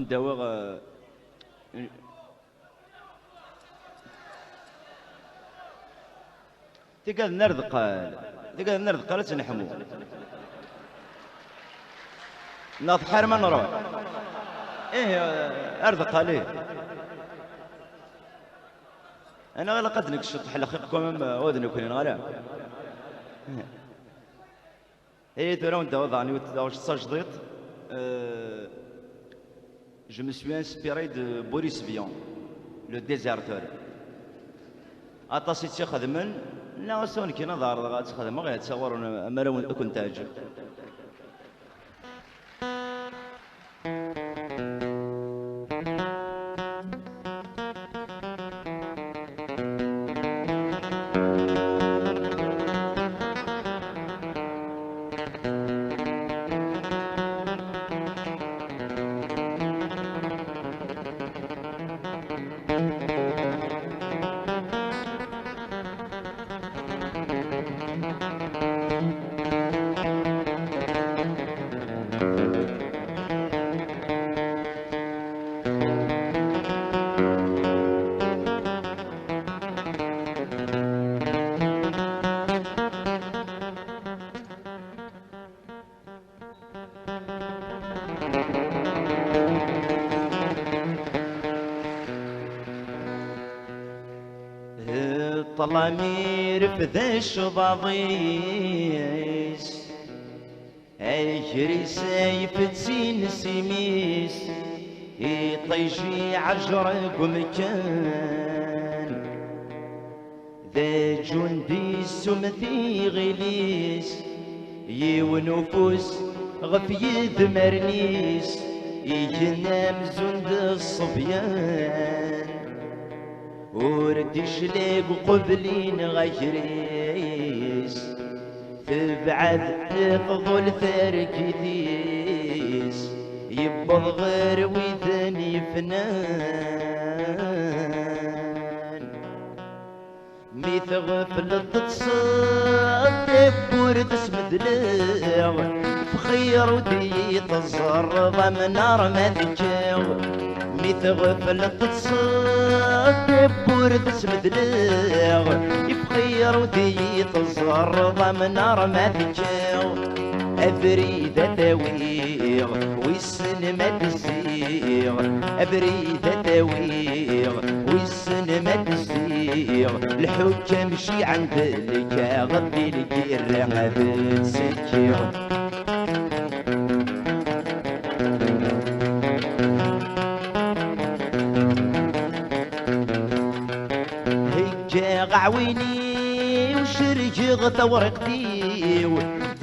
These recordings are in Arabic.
ندوغ تقعد نرد قال تقعد نرد قال تنحمو ناض حرمة نروح ايه ارد قال ايه انا غير قد نكشط حل خيقكم ودني كونين غلا ايه ترى انت وضعني واش تصاجديت je me suis inspiré de Boris Vian, le déserteur. أطاسي تخدمن لا سون كي نظهر غاد تخدم غير تصور أنا لو كنت أجل طلامير في ذا الشبابيس اجري سيف تسين سيميس يطيجي عجرق مكان ذا جندي سمثي غليس يونفوس غف يذمرنيس يجنام زند الصبيان وردش ليق قبلين غيريس تبعد تفضل ثركتيس يبض غير ويثني فنان ميثغفل تتصدق ورد اسمدلاغ بخير ودي تزرض من نار ما تجاو ميثغفل تتصدق ورد اسمدلاغ بخير ودي تزرض من نار ما تجاو أبريدة تاويغ والسن ما تزيغ أبريدة تاويغ والسن ما تزيغ الحجة مشي عند لك غطي لك الرغب تسكيغ هيجا غعويني وشرجي غثورقتي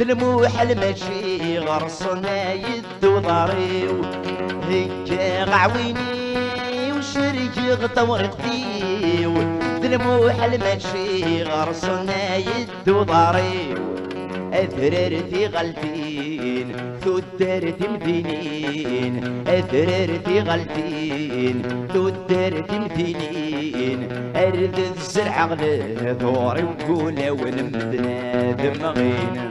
الموح المشي غرصنا يدو ضاريو هيك غعويني وشريكي غطورقتيو الموح المشي غرصنا يدو ضاريو أثررتي غلتين ثدرتي مدينين أثررتي غلتين ثدرتي مدينين أرد الزرع غلي ثوري وقولة ونمدنا دمغين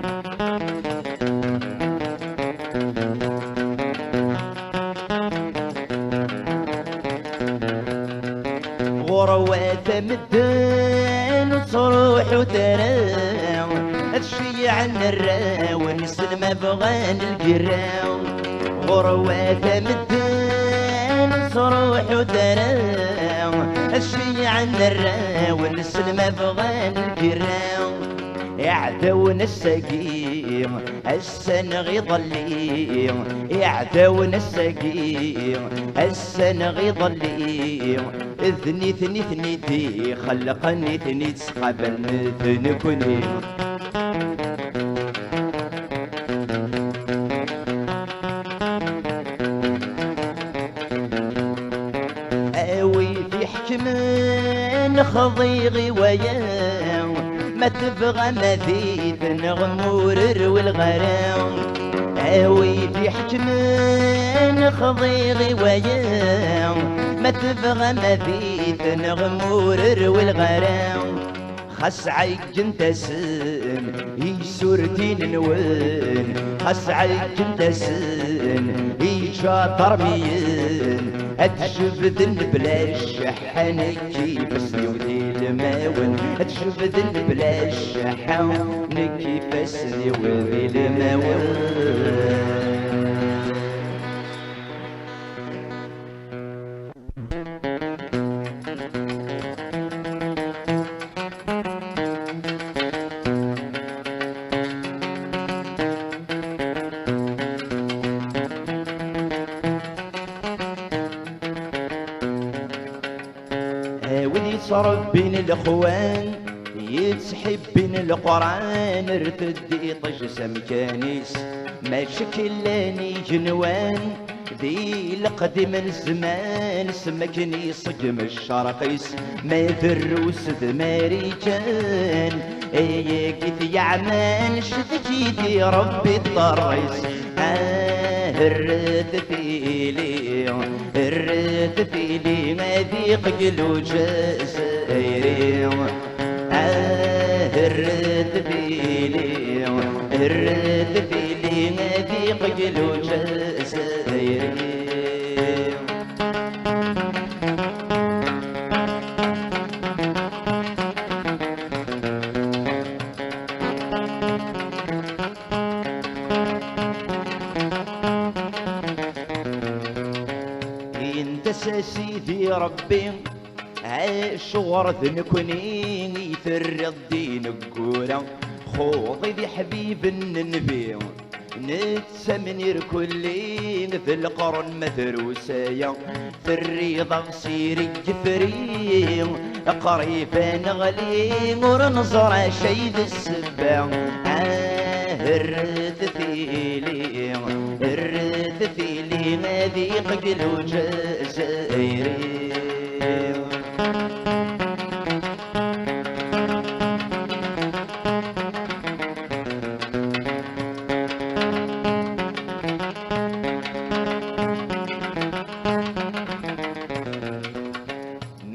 غروات مدن وصروح وتراو الشي عن الراو نسلم بغان القراو غروات مدن وصروح وتراو الشي عن الراو نسلم بغان القراو يعدون السقيم السنغ يضليم يعدون السقيم السنغ يضليم اثني ثني ثني ثي خلقني ثني تسقبل ثنكني اوي في حكم خضيغي وياه ما تبغى مذيد نغمورر والغرام اوي في حكم خضيغي وياه ما تبغى مذيد نغمورر والغرام خاس عيجن تسن هي سورتين نوين خاس عيجن تسن هي شاطر مين اتشبذن بلا الشحنكي بس يودي الماون اتشبذن بلا الشحنكي بس يودي الماون. ودي صرف بين الاخوان يتسحب بين القران ارتد يطش سمكانيس ما شكلاني جنوان ذي القديم الزمان سمكني صقم الشرقيس ما دروس ذماري كان اي كيف يعمل شذكيتي ربي الضريس الرد فيلي الرد فيلي ما ذيق قلو جزائري الرد فيلي الرد فيلي ما ذيق قلو جزائري. سيدي ربي عالشغر ذنكني يثر الدين الكورة خوضي ذي حبيب النبي نتسمنير كلي في القرن مثروسايا في الريضة سيري جفري قريبا نغلي ورنظر شيد السبا الرد ثيلي الرد ثيلي ما ذيق قلو جزائري.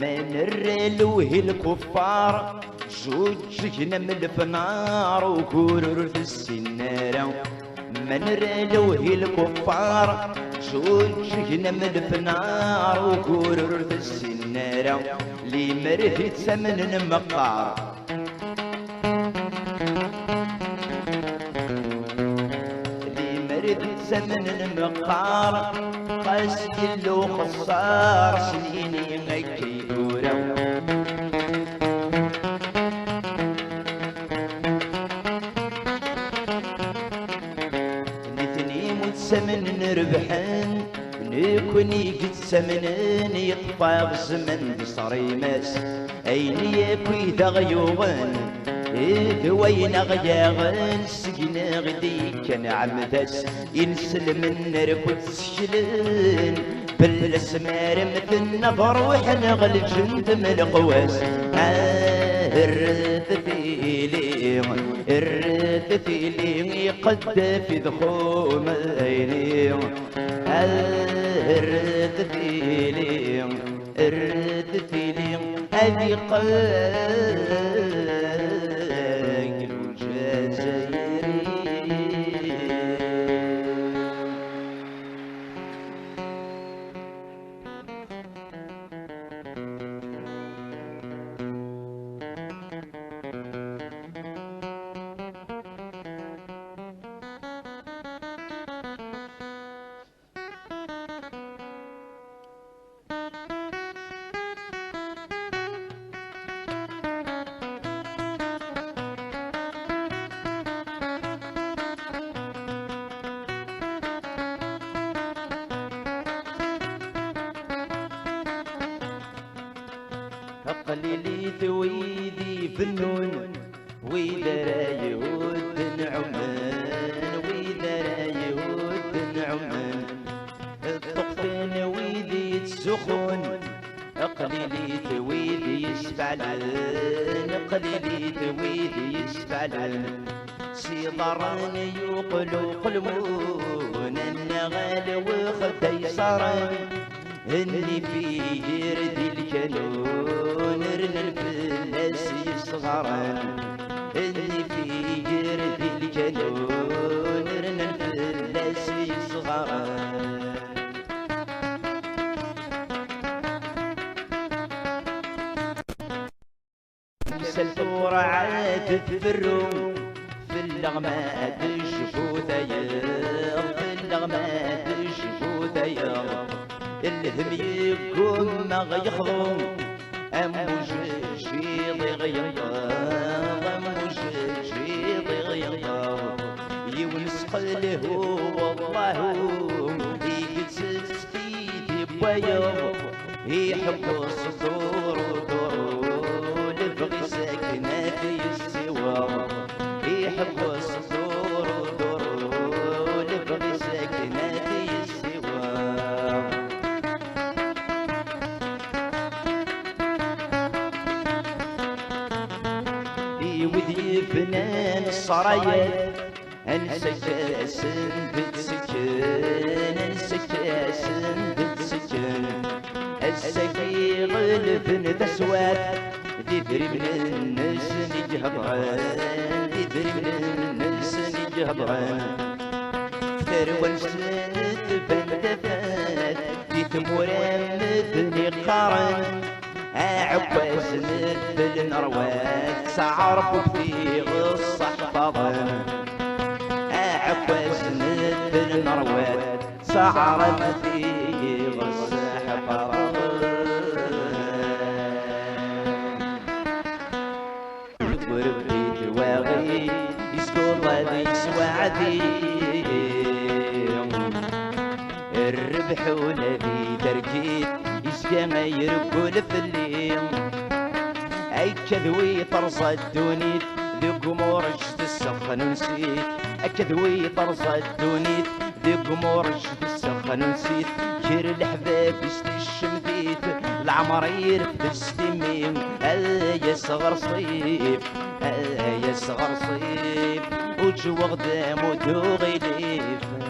ما نرلوه الكفار جوج جنم الفنار وكورر في السنارة ما نرلوه الكفار جوج جنم الفنار وكورر في السنارة لي مرهد سمن المقار لي مرهد سمن المقار قاس كله خسار سنيني مكي دورة سمن نربحن نكوني قد سمنن يطفى بالزمن بصريماس اين يكوي ذغيوغن ذوين غياغن سقنا غدي كان عمداس ينسل من نركض سجلن بالاسمار مثل نفروح نغل جند من القواس الرد فيلي الرد فيلي قد في ذخوم عيني الرد فيلي الرد فيلي هذه قلب الجزائري. قليلي ذويدي فنون وإذا رايود نعمان وإذا رايود نعمان الطقفان ويدي تسخن قليلي ذويدي يسفعلن قليلي ذويدي يسفعلن سيضران يقلو قلمون النغال وخدي صارن اني في جردي الكانون رن الفلاس يصغرن اني في جردي الكانون رن الفلاس يصغرن سلفور عاد تفرو في اللغمات الشفوتايا في اللغمات الشفوتايا الهم يقوم ما غيخضم أموج شيض غيطاب أموج شيض غيطاب يونس قله والله يقتس في بوايا يحب الصدور ودور لبغي ساكنة في السوا يحب الصدور ودور لبغي ساكنة في السوا وذي فنان الصرايا انسى كاسن بالسكن انسى كاسن بالسكن السكي غلب تسوات تدري من الناس نجهبعان تدري من الناس نجهبعان ثروة سنة فانتفات في ثمورة مدني قارن عكواز مثل النروات سعرف في الصحفظ عكواز مثل النروات سعرف في الصحفظ وربيت واغي يسكو غادي سواعدي الربح ولا في تركيب يسكى يرقل في الليل اي كذوي طرصة الدونيت ذو قمورج تسخن ونسيت كذوي طرصة الدونيت ذو قمورج تسخن ونسيت جير الحباب يستشمثيت العمر يرفد السلمين يا صغر صيف يا صغر صيف وجو غدام ودوغي ليف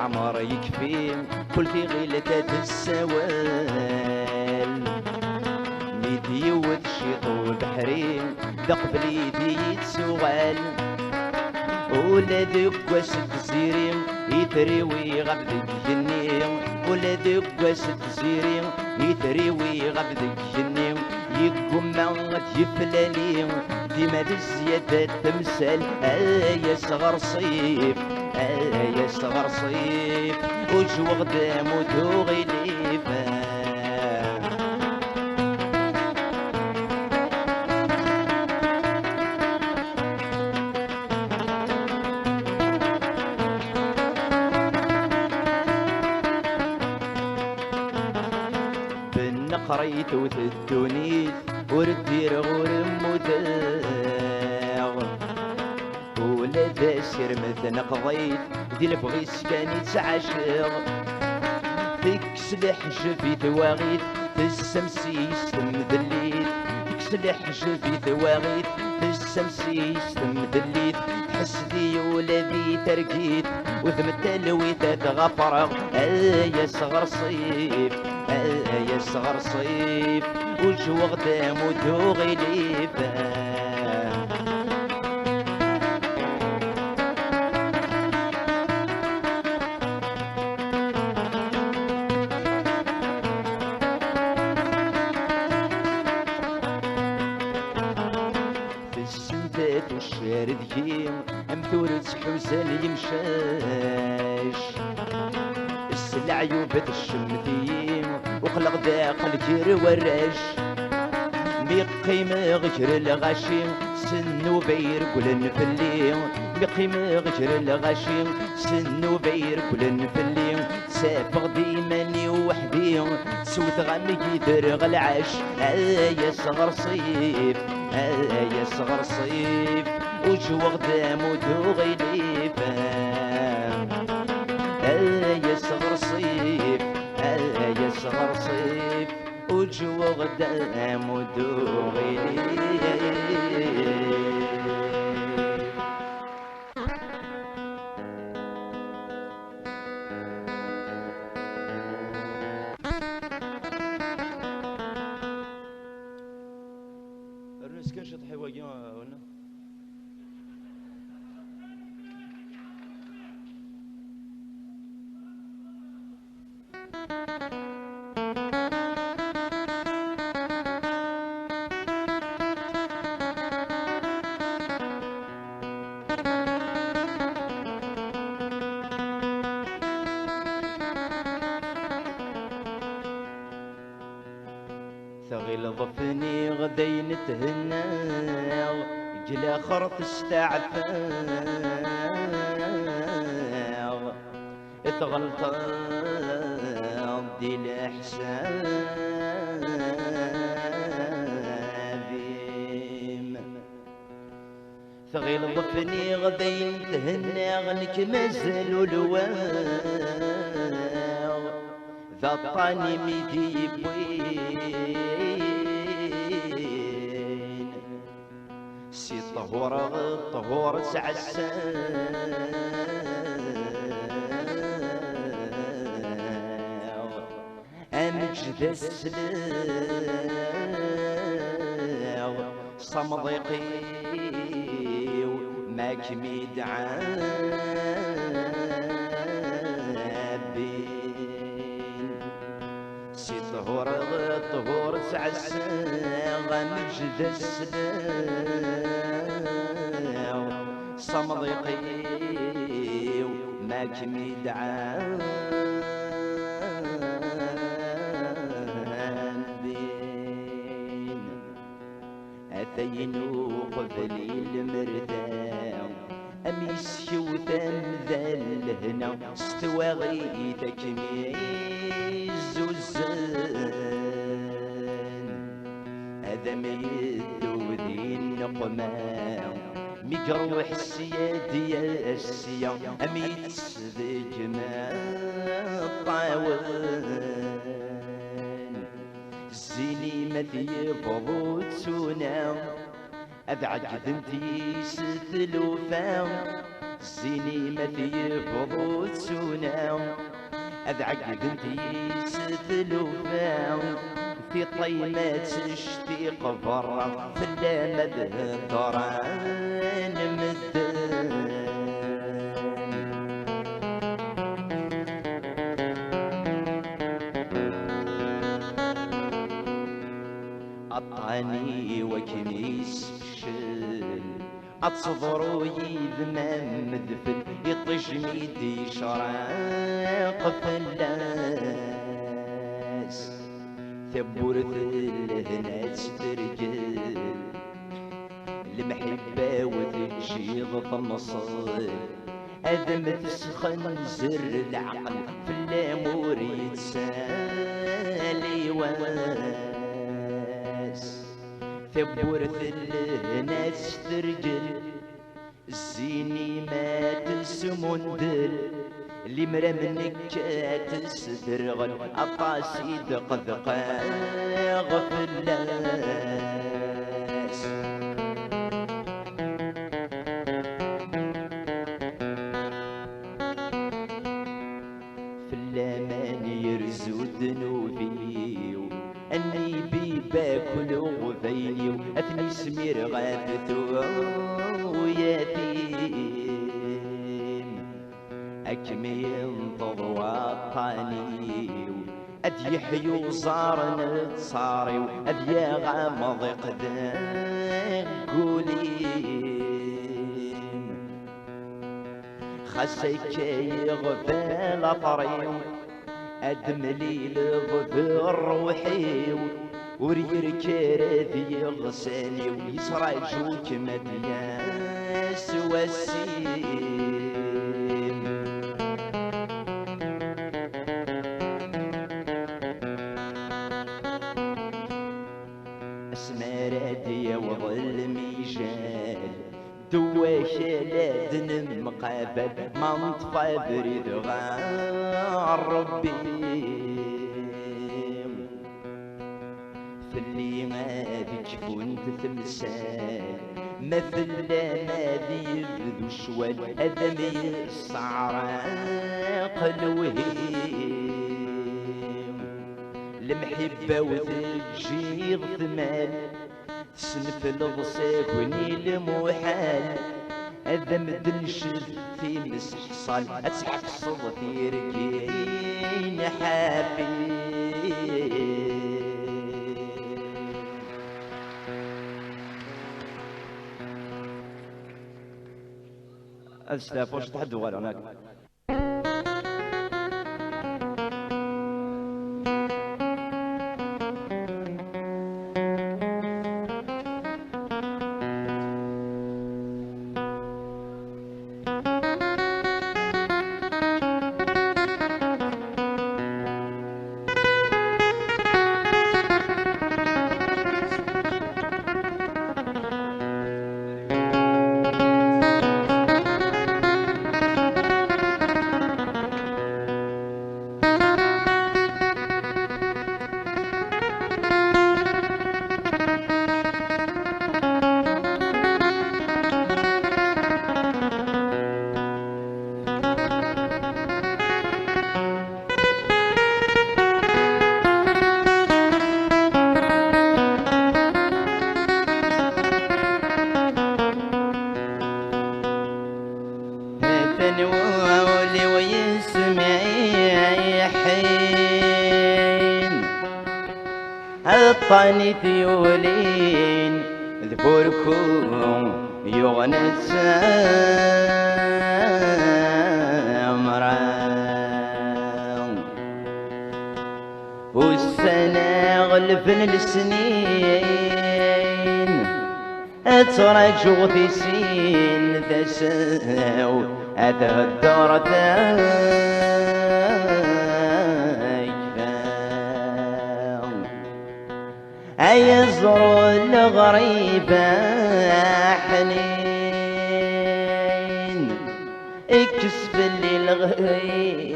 العمر يكفي كل في غيلة السوال ميدي وتشيط والبحرين ذق بليدي يتسوال ولا ذوك واسد زيرين يتريوي غبد الجنين ولا ذوك واسد زيرين يتريوي غبد الجنين يقوم ما يفلالين ديما بالزيادة تمثال يا صغر صيف يا صغر صيف وجو غدام ودوغي ليفان بالنقريت وتدونيت وردير غرم وداغ ولا داسر مثل قضيت دي البغيس كان يتعاشر فيك سلاح في تواغيت في السمسيس تمدليت فيك سلاح في تواغيت في السمسيس تمدليت تحس دي ولا ذي ترقيت وذم التلويت تغفر يا صغر صيف يا صغر صيف وجو غدام ودوغي ليفان والشارد كيم امثورة حوسان يمشاش السلع يوبت الشمثيم وقلق داق الجير وراش بقيم غجر الغشيم سنو بير كل نفليم بقيم غجر الغشيم سنو بير كل نفليم سافق ديماني وحدي سوت غمي يدرغ العاش يا صغر صيف يا صغر صيف وجو غدام ودوغي ليفان يا صغر صيف ثلج وغدام ودوغي كاش تحي واقي ولا ثغيل ضفني غدي نتهنى جلا خرط استعفى اتغلط دي الاحسابي ثغيل ضفني غدي نتهنى غنك مازالو الواغ ذا الطاني ميدي بوين سي طهور سعساغ امجد السلاغ صمضيقي ماك ميدعابين سي طهور سعساغ مجد السلاغ صمضيقي ماك ميدعابين أثينو قبلي المرتاح أميس شوتان ذا الهنا استوى غيثك ميز وزان هذا ما يدو ذي النقمان مقروح السيادي يا السيا أميس ذي جمال طاوان زيني مذي بضوتنا أذعج ذنتي ستلوفا زيني مذي بضوتنا أذعج ذنتي ستلوفا في طيمات اشتيق برا في اللامد طران مدان أطاني وكنيس بشل أتصبرو يذمم مدفل يطش ميدي شراق فلاس ثبورث الهنا تسترجل المحبة وتجيض طمصل أذم تسخن زر العقل في الأمور يتسالي واس ثبورث الهنا تسترجل الزيني ما تسمندل اللي مرا منك تسترغل أطاسي دقدقاغ في اللاس في اللامان يرزو ذنوبي أني بي باكل غفيني أثني سمير غافتو ويتيم أكمي ينتظوا الطاني أد يحيو صار نتصاري أد يغامض قدام قوليم خسيك يغفل طريو أدملي لظفر روحي وريركير ذي غساني ويسراجوك مدياس وسيم اسماراتي وظل ميجال دواش لادن مقابل منطفى بريد غار ربي كنت تمسان مثل ما ذي شوال أدمي الصعراق الوهيم المحبة وتجيض ثمال تسنف الغصاك ونيل محال هذا مدنشد في مسحصل أتحفصل في ركين حافي استافوش تحدوا غير هناك تنوالي ويسمعي حين الطاني ثيولين ذكوركم يغنى السامران والسنة غلفن السنين أترجو في سين تساو هذا الدار أيزر الغريبة حنين اكسب لي الغريب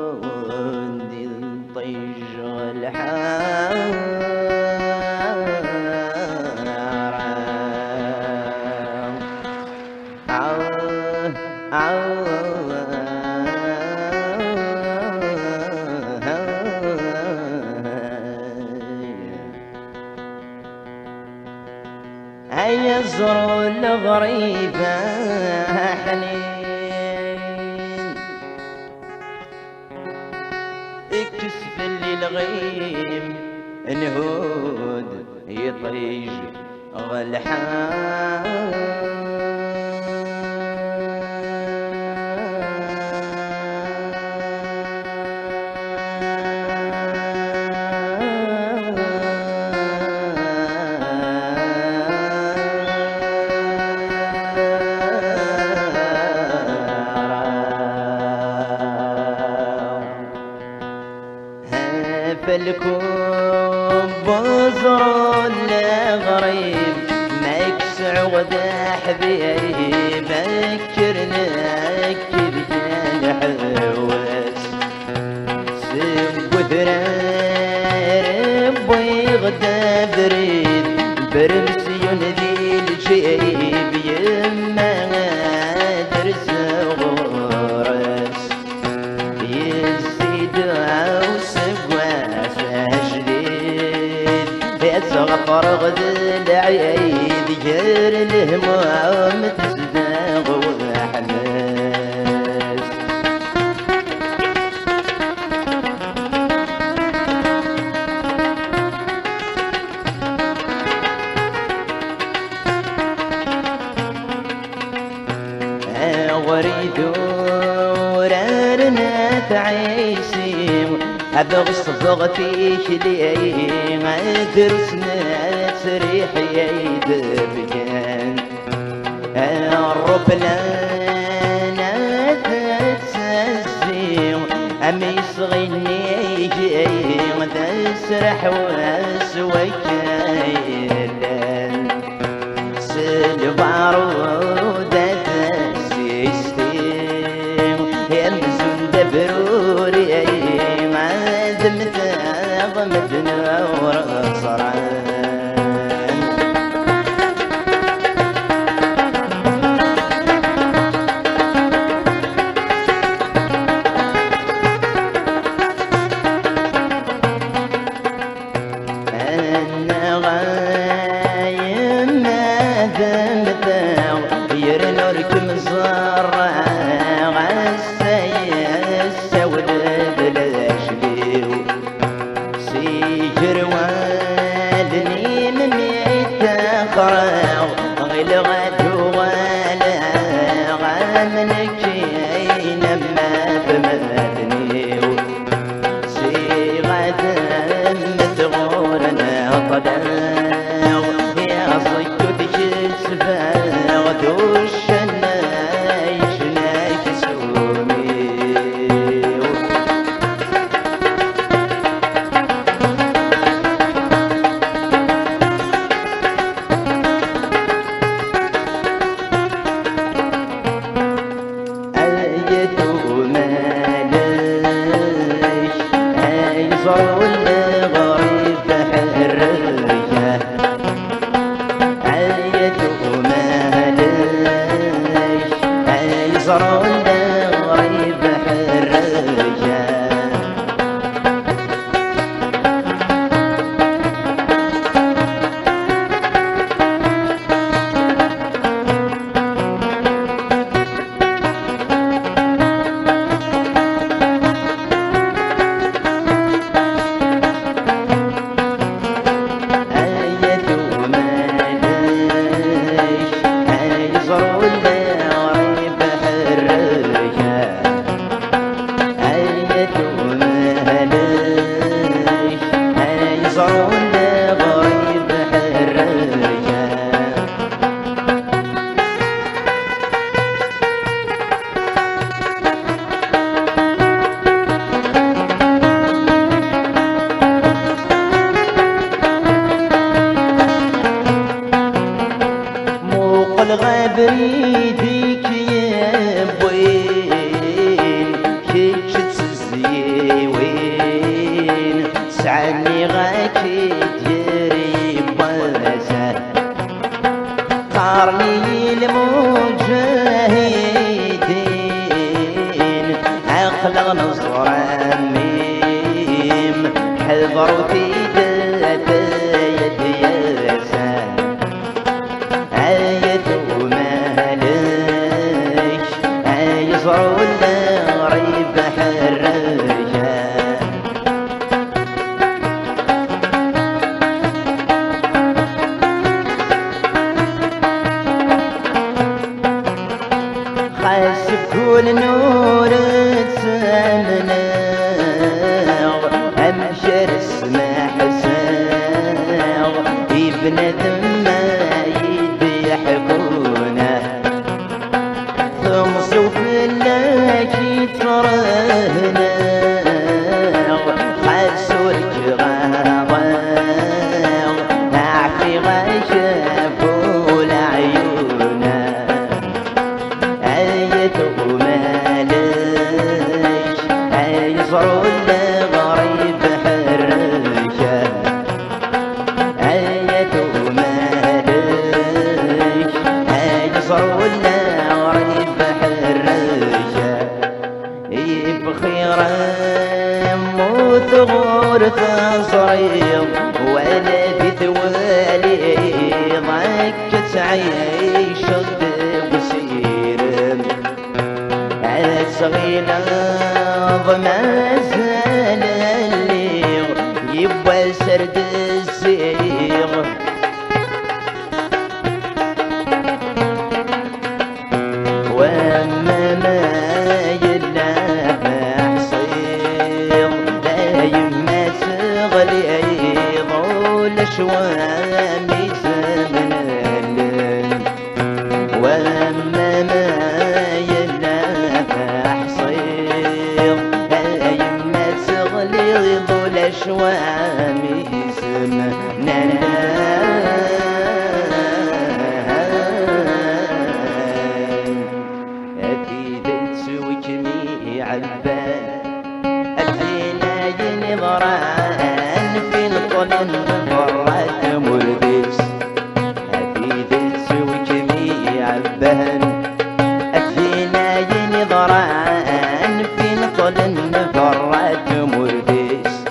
هوندي الطيج الحال يزر الغريبة حنين اكسف لي الغيم نهود يطيج غلحان فالكون بزر الغريب ما يكسع غدا حبيب ذكرنا كيف كان حواس سب ثراب ويغدا بريد برمسيون ذي الجيب يما درس غرس يزيد غفر غد العيد جير الهموم تزداغ وحماس وريد ورارنا تعيسي أبغى الصفغ فيك لي ما درسنا تريح يد بجان الرب لنا تتسزي أمي صغيني يجي تسرح وسويكايلان سلبارودة تسيستيم يمزون دبروري ما دمت ضمتنا ورا دمثا يرنوركم الزرع عالسيس ولد الاشبيو سيجر والدني من يتخرع غلغت ولا غامنك اينما بمثنيو سيغة مثغورنا طلع يا صيد شسفا دوشنا يشناك سومي صاروا الغريب بحرية عيته ماليش صاروا الغريب بحرية بريدك يا بوين كيش تسزي وين سعني غاكي تجري بوزة قارني المجاهدين عقل نصر ميم حذروا في ذات يد ياسان صاروا الغريب بحرية خاس كل نور تسامنا أمشر اسمه حسن ابن ذمة يذبحونه ثم صوف لك ترهنا خسرك غاضا نعفي غشاف العيونا أيته مالش أيصر الغريب حرشة أيته مالش أيصر الغريب بخيرا مثغور تصريض ولا بثوالي ضكت عيش وسير صغيرة ما زال الليغ يبقى سرد السيغ واما ما شوامي زمن الليل واما ما ينافح صيغ ايما تغليظ الاشوامي زمن اكيد تسوي جميع البال الفينا ينظران في القلب مردس أكيد تسوي جميع البهن أكفينا ينظران في نطل فرات مردس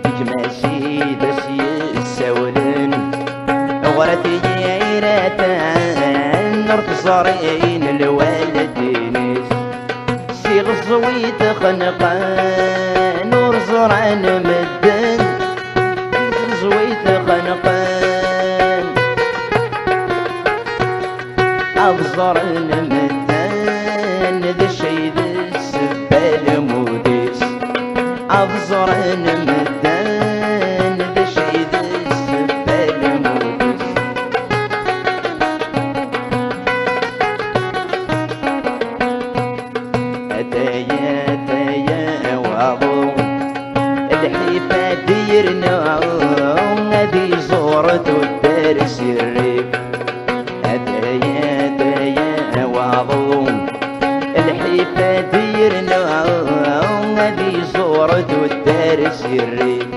بك ماشي بس يسولن غرتي غير تياتان نور تصارين الوالدين سي غزويت خنقان نور زرعان مدن غزويت خنقان أبزران مدن ذا الشي ذا السبال موديس أبزران مدن ذا الشي ذا السبال موديس أتايا وابو الحيفا ديرنا هذي زورتو الدارس الريف أتايا وابو الحيفا ديرنا هذي زورتو الدارس الريف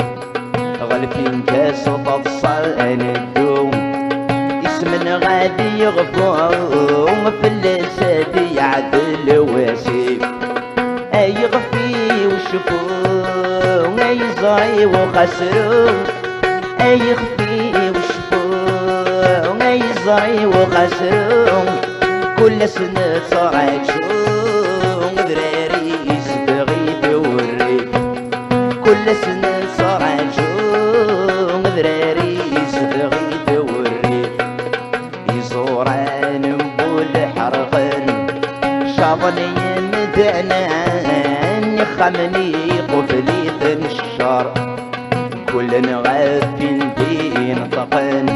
غلفين كاس وتفصل الدوم اسم غادي يغفوم في اللسات يعدل واسيف اي غفي وشفو اي زعي وخسرو اي غفي وشفو اي زعي وخسرو كل سنة صارت شو دراري يسبغي دوري كل سنة صارت شو دراري يسبغي دوري يزوران نبول حرقن شاطني مدعنان خمني قفلي الشر كل نغفين بين طقن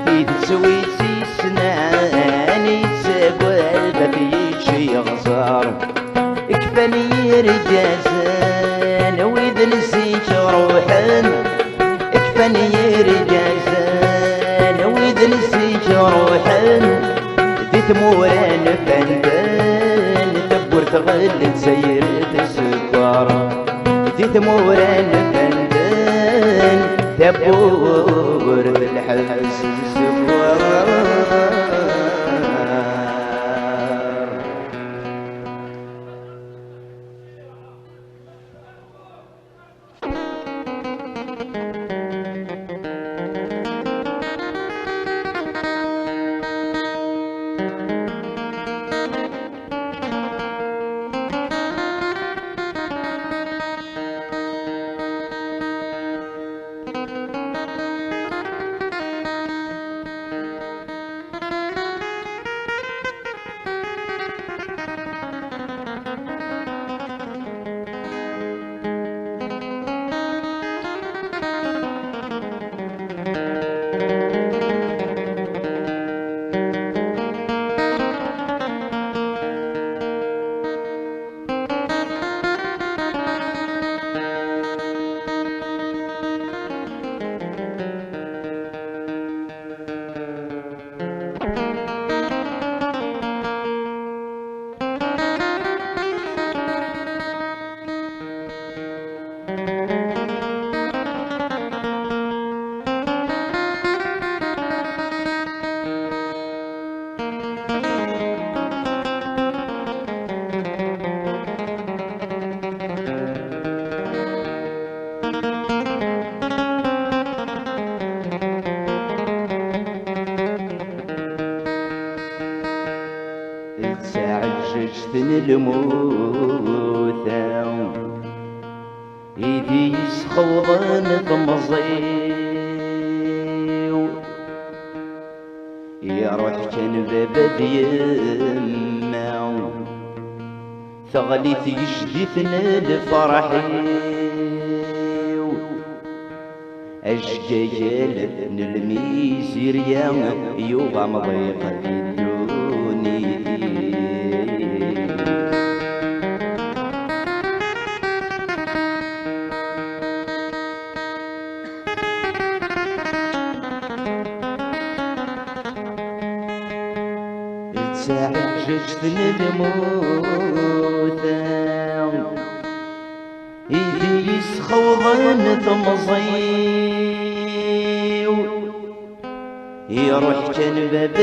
في تسويتي سنان يتساقل بفيتشي غزار اكفاني رجازان وإذا نسيت روحن اكفاني رجازان وإذا نسيت روحن ديت موران فندان تبور تغل تسير تسكر ديت موران فندان تبور بالحس سكر الموتى ايدي يسخوضن تمضيو يا روح كان باب يما ثغلي تجدثن الفرحيو أشجاجال الميزير يا يوغا مضيق الدوني تعججت الموتى ايدي يسخوضن تمضيو يروح كان باب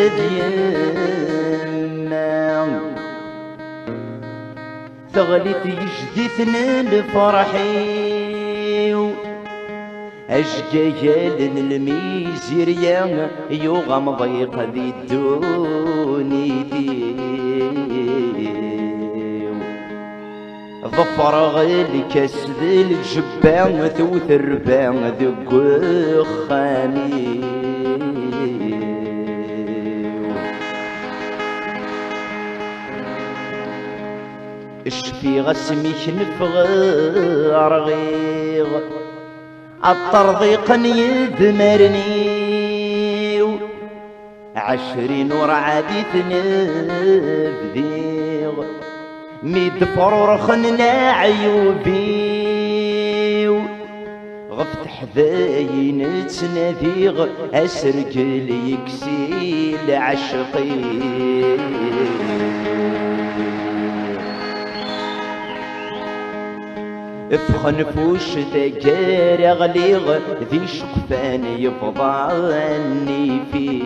ديما ثغلي تجدثن الفرحيو أشجيال الميزيريا يوغم ضيق ذي الدوني دي ظفر غير كسد الجبان ثوث الربان ذق خاني اشفي غسميك نفغر غيغ الطرضيق يدمرني 20 ورعادي تنبذيغ 100 فرور خننا عيوبي غفت حذاين تناديغ اسرق لي يكسيل عشقي افخنفوش ذكر غليغ ذي شقفان يفضعني فيه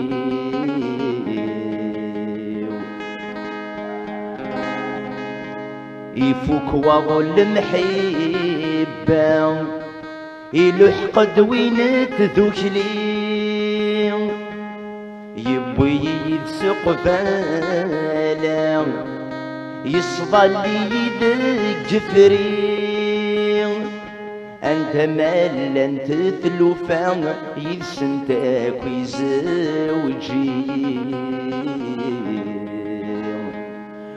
يفوك وظل محبة يلوح قد وين تذوك لي يبوي يلسق بالا يصدى لي يدق جفري أنت مال أنت ثلوفان يلسنتك ويزوجي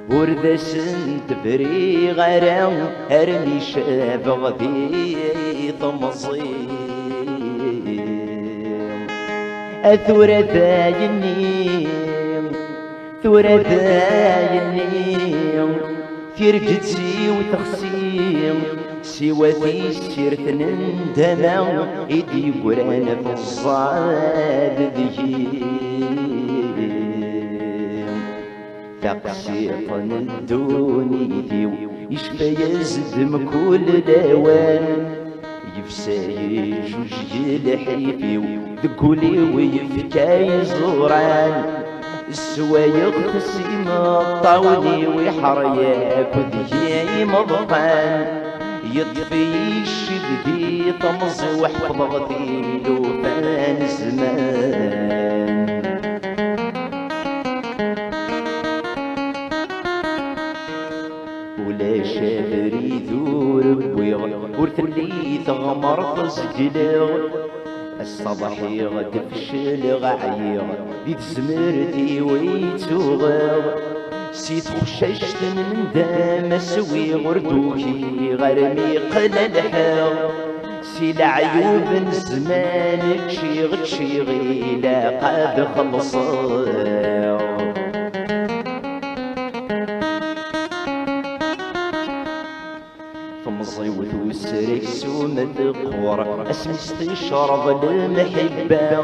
ورد سنت بري غرام أرمي شابغ ذي طمصي أثورة دايني ثورة دايني في رقدتي وتخسيم سواتي سيرت نندمع إيدي قران في الصاد ذي تقسيط ندوني ذيو يشفى يزدم كل الاوان يفساي جوج الحيفيو ذكولي ويفكاي زوران السوايق تسيم الطاولي ويحرياك وذي مضقان يطفي الشبدي طمز وحفظ غديلو فان زمان ولا شافري ذور بويغ ورثلي تغمر تسجلغ الصباحي غد فشل غعيغ دي تزمرتي ويتوغغ سيت خششت من دام سوي غردوكي غرمي قلل حاغ سي العيوب الزمان تشيغ لا قد خلصاغ فمزي وتوسرك سومة قور اسمي استشرب المحبة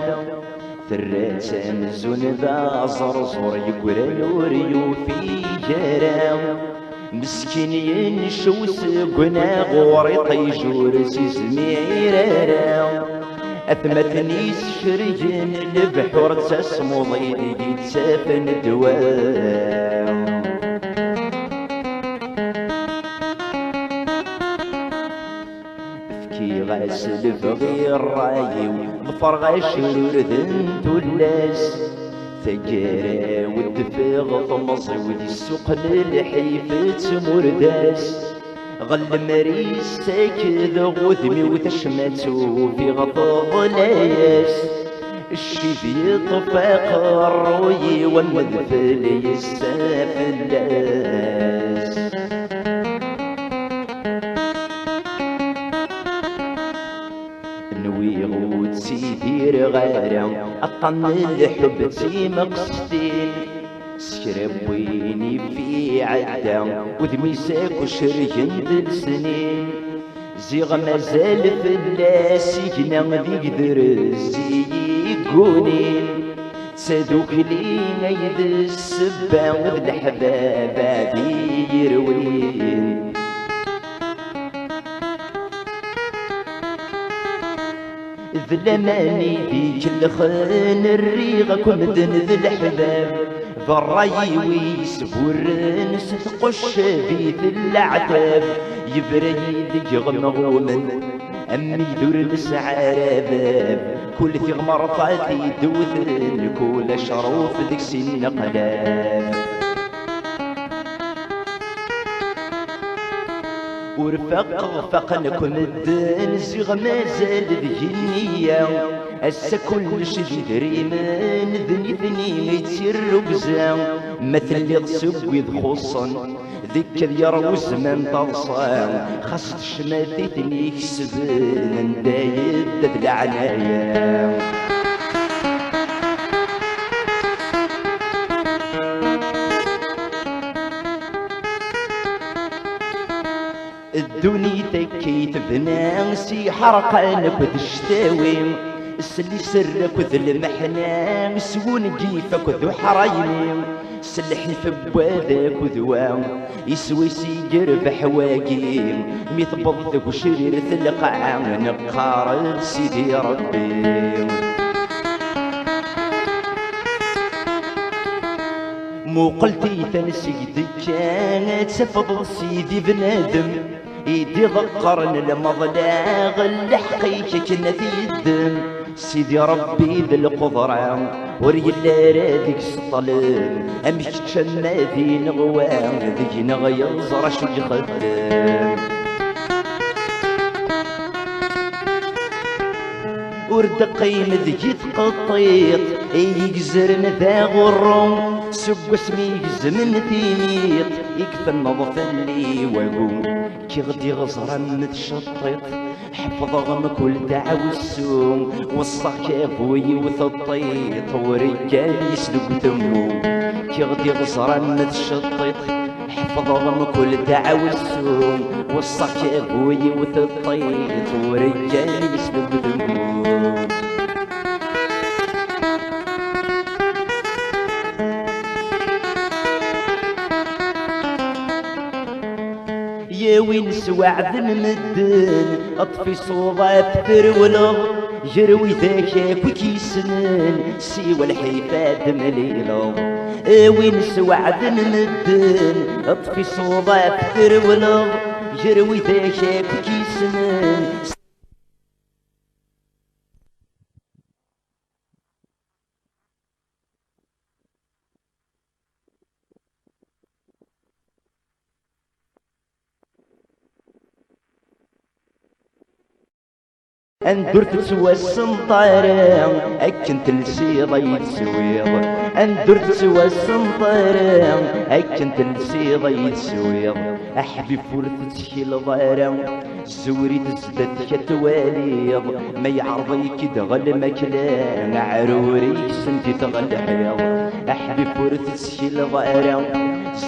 ثرات مزون ذا زرزور يقرا الوريو في جرام مسكين ينشوس قنا غوري طيجور سيزميرا اثمتني شرجن البحور تسمو ضيدي يتسافن دوام فكي غاسل فغير رايو ظفر غاشر ذنت اللاس ثقارا والدفاغ طمزي ودي السوق للحيفة مرداس غل مريس ساكد غذمي وتشمتو في غطاء لاياس الشيب يطفاق الروي والمذفل يستاف اللاس نويغ سيدير غارم أطن الحب تي مقصدين سكرب ويني في عدم وذمي ساك وشرجن بالسنين زيغ مازال في اللاس يجنا ذيك درزي يقونين سادوك لينا يد السبا وذ الحباب عادي يروين ذلماني ذيك الخان الريغ كمدن ذي الحباب ذراي ويسبورن ستقش بيت العتاب يبري ذي غمغومن أمي دور نسعى باب كل ثغمر طالتي دوثن كل شروف ذيك سن قلاب ورفق نكون الدين زيغ مازال ذي النية أسا كلش ذي دريمان ذني ذني يتسير ركزا مثل اللي تسوي خصا ذيك ذيار وزمان طرصا خاصة الشماتي ثني كسبان ندايد ذا العناية الدنيا تكيت بناسي حرقانك وتشتاوي سلي سرك وذل المحنان سوون كيفك وذو حرايمي سلحي في بوادك وذوام يسوي سيجر بحواقيم ميثبض ذك وشرير ثلقع نقار سيدي ربي مو قلتي تنسيدي كانت سفض سيدي بنادم يدي ذكرن المضلاغ اللي حقيقك كنا في الدم سيدي ربي ذي القدرة وريلا رادك الطلب امشي تشمى ذي نغوان ذي نغيظر شو يخدم ورد قيم ذي تقطيط يجزرن ذا غرم سب اسمي زمن ثينيط يكفى النظف اللي وقوم كي غدي غزرا متشطط حفظ غم كل دعوة السوم وصح كافوي وثطيط ورجال يسلق ثمو كي غدي غزرا متشطط حفظ غم كل دعوة السوم وصح كافوي وثطيط ورجال يسلق ثمو يا وين سوعد مدن اطفي صوضات ترولغ جروي ذاك وكيسنن سيوى الحيفاد مليلغ وين سوعد مدن اطفي صوضات ترولغ جروي ذاك وكيسنن اندرت سوى السنطارة اكنت السيضة يتسويض اندرت سوى السنطارة اكنت السيضة يتسويض احبي فرث تشكي الضارة زوري تزدد كتواليض ما يعرضيك دغل مكلان عروري سنتي تغل حيض احبي فرث تشكي الضارة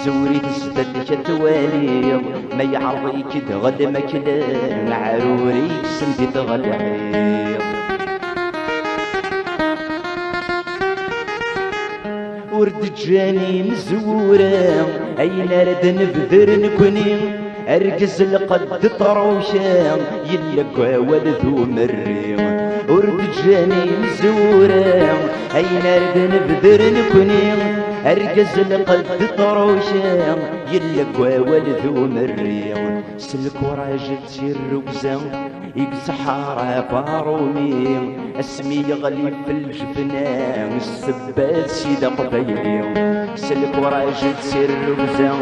زوري تزدد كتواليض ما يعرضيك دغل مكلان عروري سنتي تغل حيض ورد جاني مزورة أين رد نبذر نكوني أركز لقد طروشة يلقى ولدو مري ورد جاني مزورة أين رد نبذر نكوني أركز لقد طروشة يلقى ولدو مري سلك وراجل تسير ركزة يقصحارة بارومي اسمي يغلي في الجبنان السبات سيدة قبيلي سلك وراجل تسير ركزة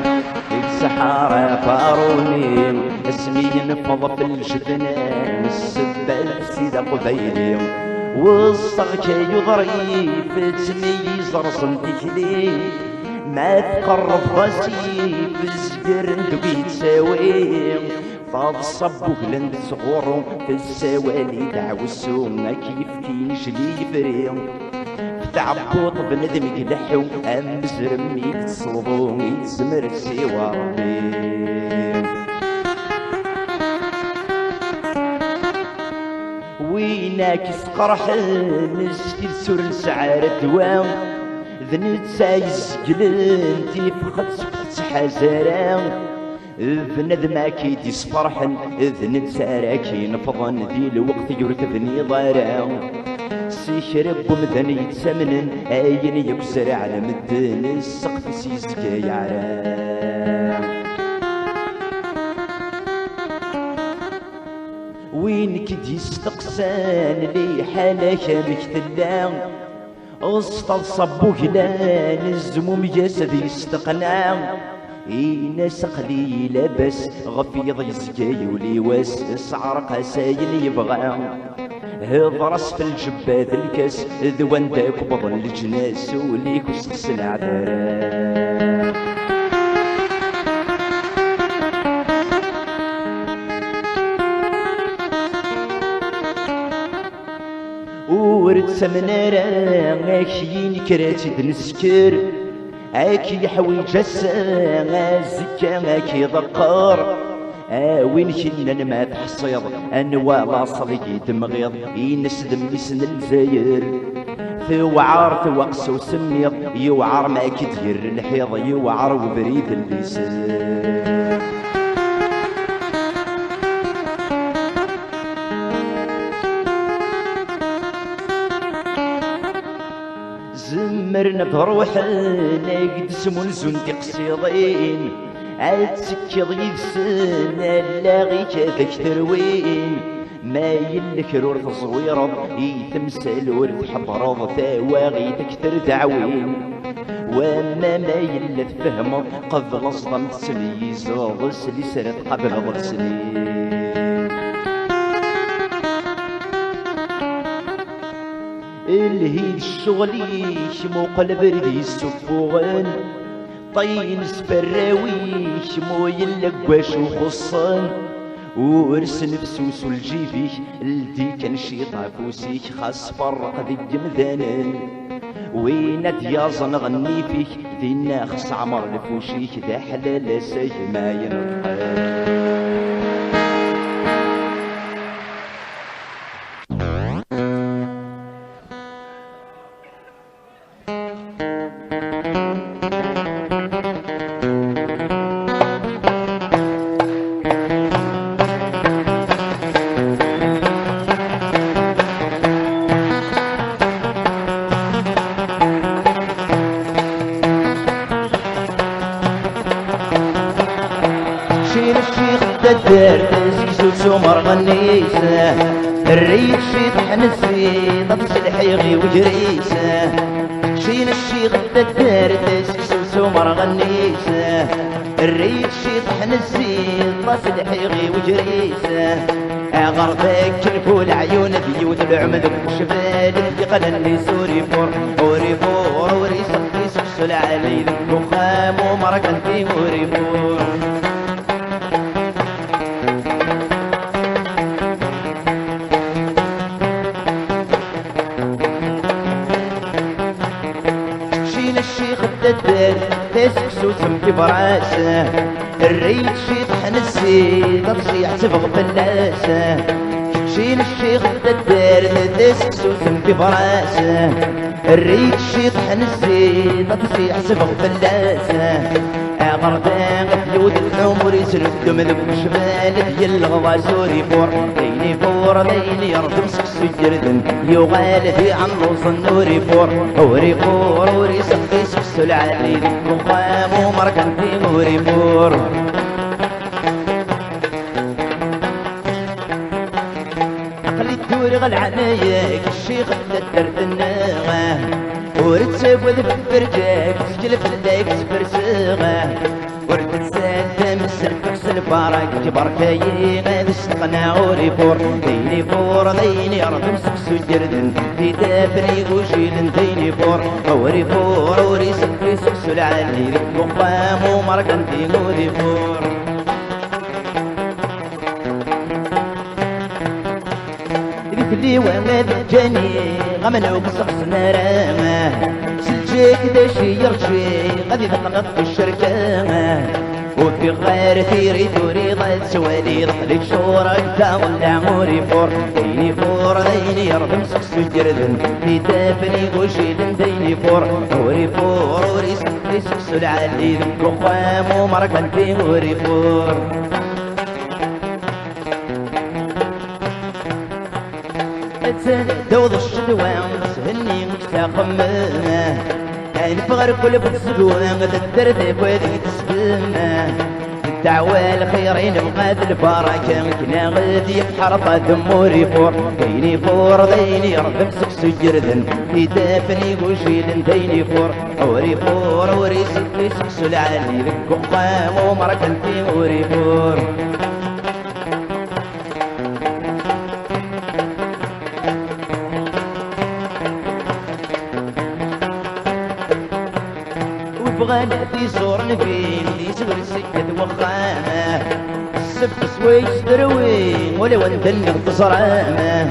يقصحارة بارومي اسمي ينفض في الجبنان السبات سيدة قبيلي والصغك يضري في تميز رسم تكلي ما تقرب راسي في الزقر ندوي تساوي فاض الصب وغلند صغور في السوالي دعو السوم ما كيف كينجلي فريم تعبوط بندم يلحو ام زرم يتصوضو يتزمر سوا ربي ويناك سقرح نسكي سور السعارة دوام ذنت سايز قلن تيفخد سفت حزارة ذنذ ما كيدي صفرحن ذنت ساراكين فضن ذي الوقت يركبني ضارة سيشرب ومدن يتسمنن اين يكسر على مدن السقف سيزكا يعرام وين كد يستقسان لي حالك مكتلا أسطل صبو كلان الزموم جسد يستقنع ناس قليلة بس غفيض يزكي ولي واس سعر قسايل يبغى هضرس في الجبات الكاس ذوان داك بضل الجناس وليك وسقسن عذارا ورد سمنارا اكيين كراتي دنسكر اكي حويج الساعة زكا اكي ذقار وين كنا ما تحصيض انوالا صغي دمغيض ينس دمي سن الجزاير ثوعار ثوقس وسميض يوعر ما كدير الحيض يوعر وبريد اللسان زمرنا بروحنا يقدسمون زندي قصيضين عاد سكي ضيف سنة لاغي كذاك تروين ما يلكرور تصويرض يتمثل ورد حبرض ثواغي تكتر دعوين وما ما يلا تفهمض قبل اصلا تسميز ضس اللي سرت قبل ضسنين الهيد الشغليش مو قلب ردي السفوغن طين سبراويش مو يلقواش وخصن ورس نفسوس الجيبيك الدي كان شي طافوسيك خاص فرق ذي جمذانن وين دياز نغني فيك ذي ناخص عمر لفوشيك ذا حلال ساي ما ينطق الدار تسكسو سمر غنيسه الريح شيط حنسي طفس الحيغي وجريسه شين الشيخ الدار تسكسو سمر غنيسه الريح شيط حنسي طفس الحيغي وجريسه غربك الفول عيون بيوت العمد شفال في قلن سوري فور وري فور وري صفي سكسو علي وخام ومركن في وري فور الدار تسكسو تمكي براسه الريت شيط حنسي تصيح تبغ بلاسه شيل الشيخ الدار تسكسو تمكي براسه الريت شيط حنسي تصيح تبغ بلاسه غردان بيود العمر يسرد من شمال ديال الغوا سوري فور ديني فور ديني يردم سكسو جردن يغال في عنوص النوري فور وري فور وري سقي سكسو العالي مقام ومركن في موري فور عقلي الدوري غالعناياك الشيخ الدرد الناغه ورد سابوذ بفرجاك سجل فلاك سفرساغه ورد تسال تمسل فكس البارك جبر كاين هذا استقنا وري فور ديني فور ديني ردم سكسو جردن في دافري وجيل ديني فور وري فور وري سكري سكسو العالي مقام ومركن في وري فور اللي وامد جاني غمنا وقصص نرامه سلجيك داشي يرجي غادي نقنط في الشركه وفي غير ثيري دوري ضل سوالي رحلك شورك تاولع موري فور ديني فور ديني يردم سكسو جردن في دافني وشيدن ديني فور موري فور وري سكري سكسو العالي وخام ومركن في موري فور دوض الشدوان سهني مكتاقمه نفغر كل بتسقوان تدرت بوادي تسبمه دعوى الخيرين بغاد البركة كنا غادي بحرطة دموري فور ديني فور ديني رب مسكسو جردن يدافني وشيدن ديني فور وري فور وري سكي سكسو العالي ذك قام ومركنتي وري فور بغانا في صور نفين لي صغر السكة وخامة السب سويش دروي ولو ندن بصرامة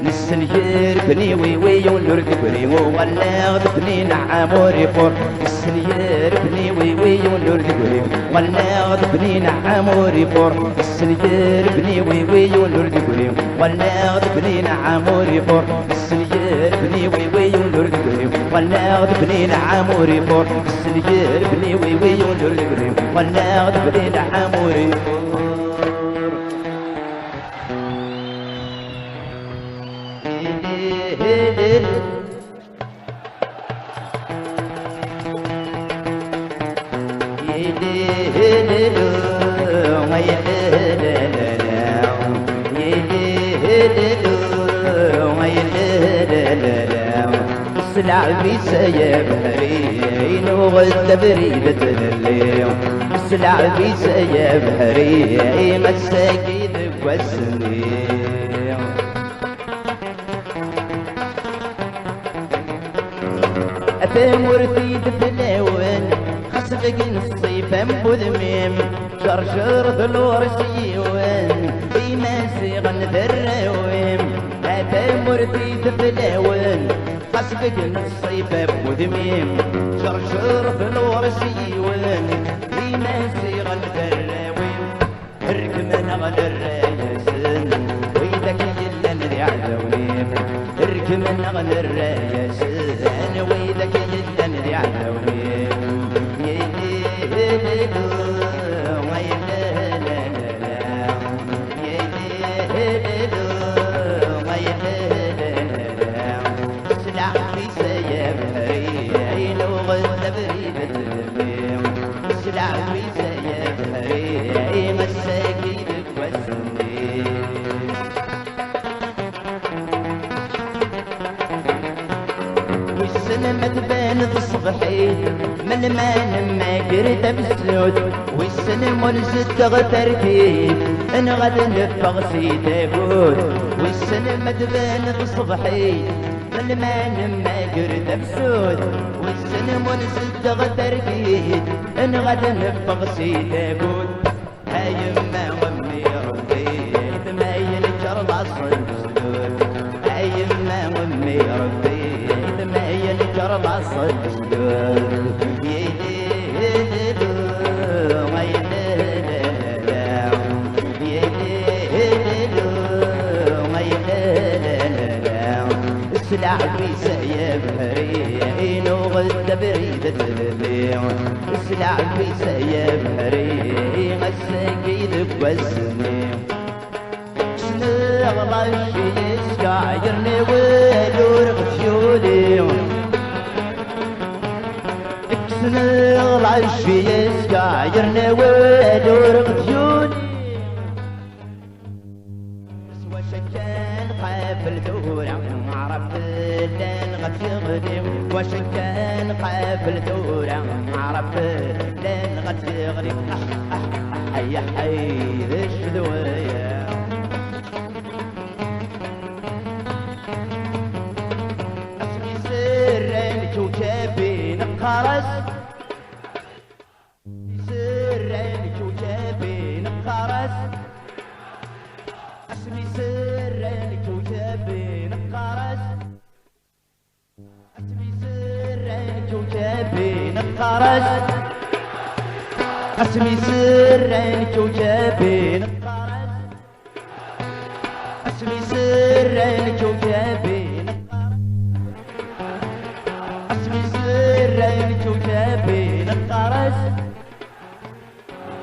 نسنجير بني وي ونرد بري وغلاغ بني نعم وريفور نسنجير بني وي ونرد بري وغلاغ بني نعم وريفور نسنجير بني وي ونرد بري وغلاغ بني نعم وريفور نسنجير بني وي ونرد بري وغلاغ بني نعم وريفور نسنجير بني وي ونرد بري وغلاغ بني نعم وريفور سلعبي سيا بحرين وغد بريدة الليل سلعبي سيا بحرين مساكين والسنين أتمرتي دفناون خسفك الصيف أنبذ ميم شرشر ذلور سيوان بما سيغن ذراويم أتمرتي دفناون خسفك الصيف أنبذ ميم شرشر ذلور سيوان بما سيغن ذراويم اركمنا غد الرايسن ويدك يلا ندي عدونيم اركمنا غد الرايسن ويدك جدا ذي عدوين سلع في سيا بحرين وغد بريدة البيم سلع في سيا بحرين مساكين والسنين والسنة ما تبان تصبحي من ما نما قريت بسلوت والسنة منزد تغترتي ان غد نفغ سيدابوت والسنة ما تبان تصبحي من ما نما قريت بسوت والسنة منزد تغترتي ان غد نفغ سيدابوت هاي ما ومي ربي ما ينكر العصر السدود هاي ما ومي ربي ما ينكر العصر السدود سلع في سيا بحرين وغد بريدة الليل سلع في سيا بحرين السقيد بوزني شنغلا الشي سكايرني ودور غفيولي شنغلا الشي سكايرني ودور غفيولي قابل دورة عرفت لين غد يغلب واش كان قابل دورة عرفت لين غد يغلب حي حي ذش ذويا اسمي سر كوكبي نقرس سر كوكبي نقرس اسمي سر كوكبي نقرس اسمي سر كوكبي نقرس اسمي سر كوكبي نقرس اسمي سر كوكبي اسمي سر كوكبي نقرس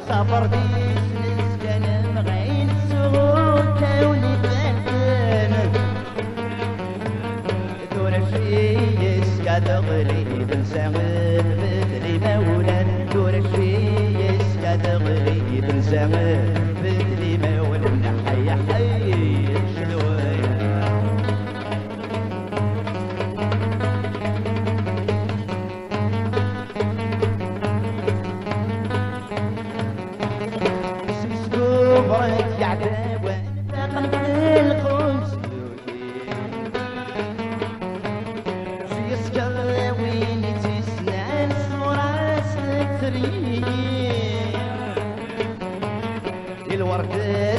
صبر ديس نسكن مغين السغور كوني تنتن دون شي يسكت غريب سغل بدري مولا دون شي يسكت غريب تنسى بدلي ما ولنا حي حي شلوية سكوبرك يا عتاوة قلب الخمس سيسكر وين تسنان صراس التريين الورد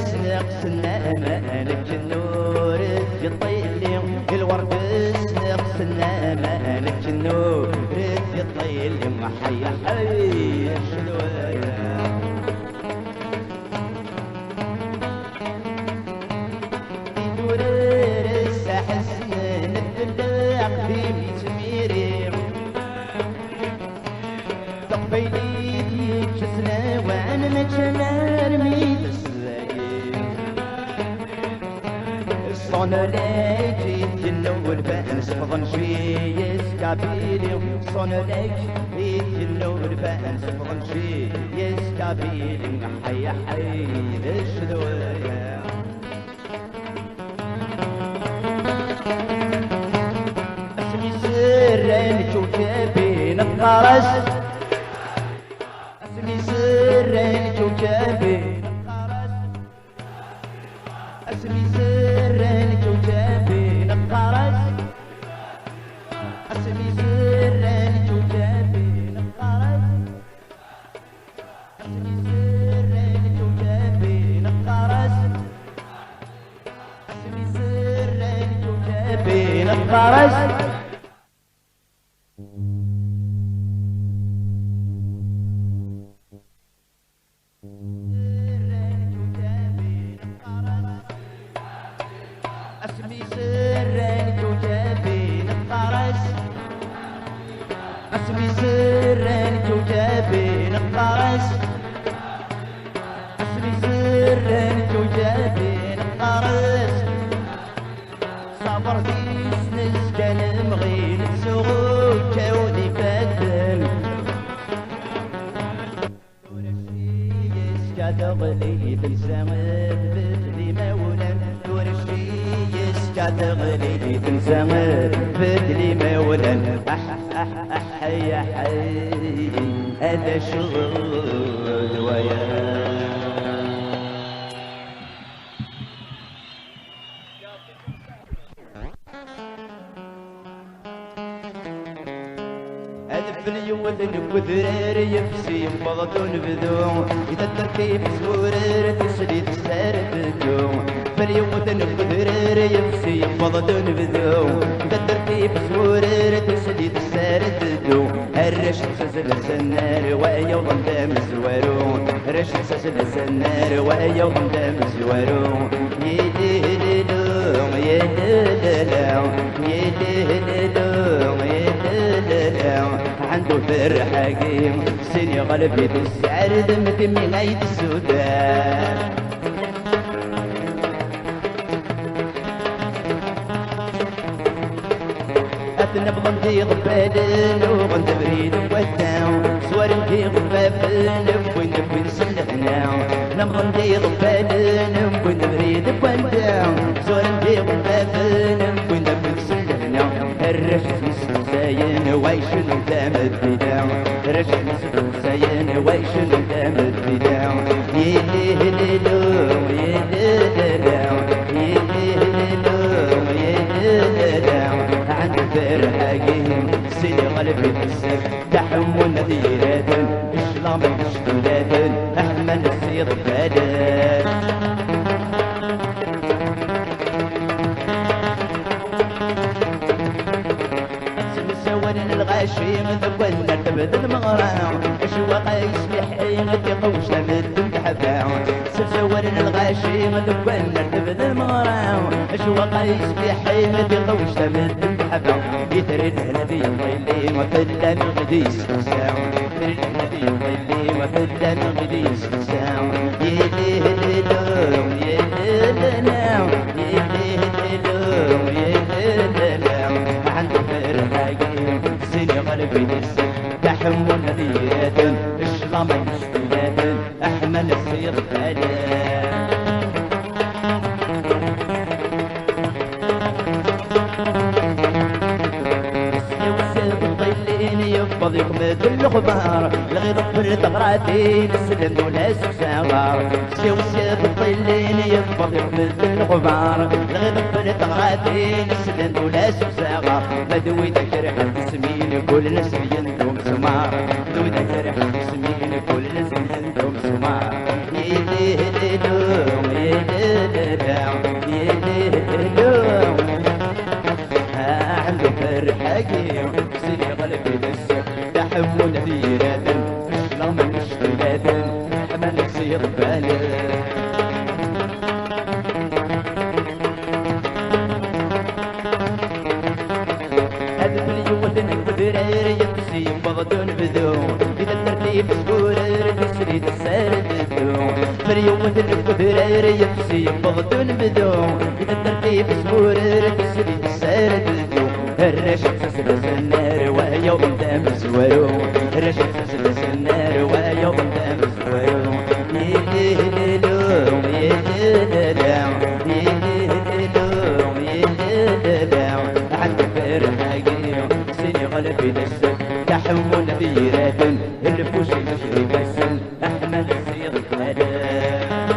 سنق سنامانك النور يطيل الورد سنق سنامانك النور يطيل حي حي شلوية بيلي جسنا وانا مجمر ميت صنوليك يتنول بأنس فضن شوية سكابيلي صنوليك يتنول بأنس فضن شوية سكابيلي حي حي الشلوية اسمي سرين كوكبين الطرس اسمي سرين كوكبين اسمي سرين كوكبين الطرس اسمي سرين كوكبين الطرس اسمي سرين كوكبين الطرس اسمي سرين كوكبين الطرس اسمي سرين كوكبين الطرس اسمي سرين كوكبين الطرس اسمي سرين كوكبين الطرس صبرتي سنس كان مغين سوق كوني فاتن تغلي بالزمن بدلي مولا ورشي تغلي بالزمن بدلي مولا يا حي هذا شغل ويا اليوم وذرار يفسي بغضون بدون إذا التركيب سورر تسريد سار بدون فاليوم وذرار يفسي بغضون بدون إذا التركيب سورر تسريد سار بدون الرشد سزل السنار وأي يوم دام الزوارون الرشد سزل السنار وأي يوم دام الزوارون يدللون يدللون يدللون يدللون عنده فرحة قيم سني غلبي بالسعر دمت من عيد السودان نبغى نضيق ببالن وغنت بريد بوتاو صور نضيق ببالن وين نبغي نسلحنا نبغى نضيق ببالن وين بريد بوتاو صور نضيق ببالن وين نبغي نسلحنا الرشد مسكساين ويشن قدام البداو الرشد مسكساين ويشن قدام البداو يدللو يدللو يدللو يدللو عنده فرحة قيم سيدي غلبي بالسر تحمل نذيرات إشلام الشتولات أحمل السيد البلد سمسورن الغاشيم ذبلنا تبد المغرام اشواق يسلحين تقوش تمد تحباو سمسورن الغاشيم ذبلنا تبد المغرام اشواق يسلحين تقوش تمد يترد النبي الليل وفلا من غديس ساو يترد النبي الليل وفلا من غديس ساو يدللو يدللو يدللو يدللو عنده فرحة قيم سيني غلبي نفسك تحمل نذيرات الشلام المشتلات احمل الصيد بالي يفضل يقمد الخبار لغي ضفر تغراتي نسلم ولا سكسار سيوسي الطلين يفضل يقمد الخبار لغي ضفر تغراتي نسلم ولا سكسار مدوي تجرح تسمين كل نسل يندوم سمار مدوي تجرح تسمين كل نسل يندوم سمار يلي هللوم يلي هللوم عنده فرحاكي سيدي قلبي لسه تحمل ثيرات اشلام الاشتلات حمل يصير بالي هذا اليوم القدرير يمسي بغدون بذون إذا الترتيب سكورير تسري تسارد الدون فريوم القدرير يمسي بغدون بذون إذا الترتيب سكورير تسري تسارد الدون الرشد تسلس النار ويوم دام سوارو الرشد تسلس النار ويوم دام سوارو يلي هللوم يلي هللوم يلي هللوم يلي هللوم عند فرحاقي سيني غلبي لسه تحمل ثيرات الفوش يجري بس احمل الصيد الثلاث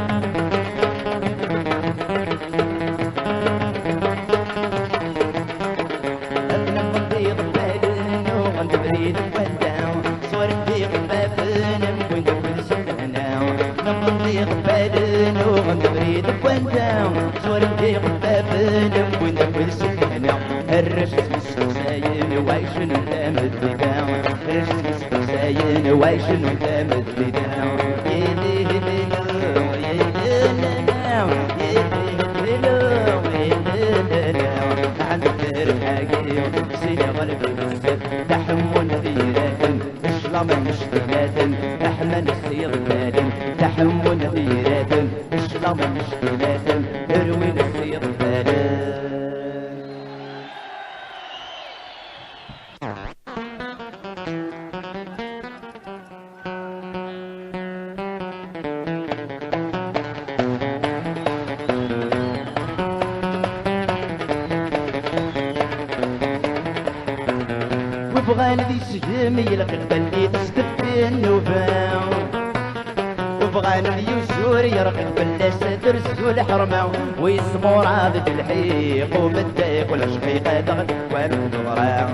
الرشد مستساين وعيشن ودامت بداو الرشد مستساين وعيشن ودامت بداو يلي هللو يلي هللو يلي هللو يلي هللو عند فرحاقي سيدي غلبي بالزد تحمل ثيرات اشلام المشكلات احمل الصير بالي تحمل ثيرات اشلام المشكلات اروي الصير بالي وبغى ذي سجم يلقى البلي تستفي النوفا وبغى ذي يسور يرقى البلي ترس والحرمة ويسمور عادة الحيق وبالديق والشقيقة تغد والضراع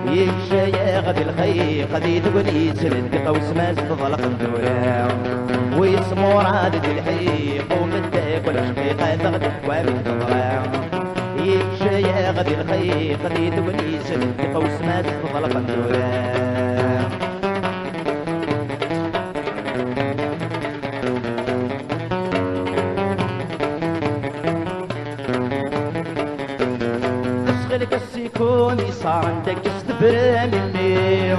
يشيخ بالخيق ذي تقولي سلدق وسماس تضلق الدورة ويسمور عادة الحيق وبالديق والشقيقة تغد والضراع يشيخ بالخيق ذي تقولي سلدق وسماس تضلق الدورة لك السيكوني صار عندك استفرا مني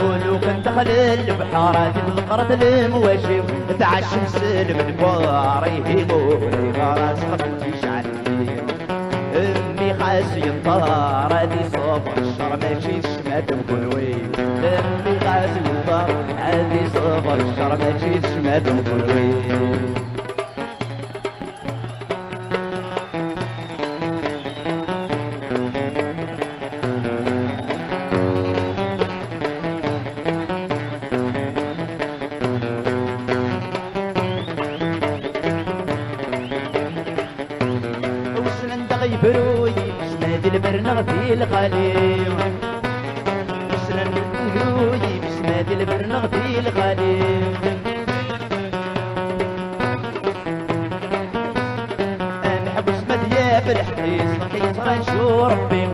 ولو كان دخل البحارات القرد المواشي تعشم سلم البار يهيموني غراس خفيش عني امي خاسي الطار هذي صبر الشر ماشي شمات مكلوي امي خاسي الطار هذي صبر الشر ماشي شمات مكلوي بروي مسند البرنغ في الخليل مسند بروي مسند البرنغ في الخليل انا حبس مديا في الحديث رحيت غنشور ربي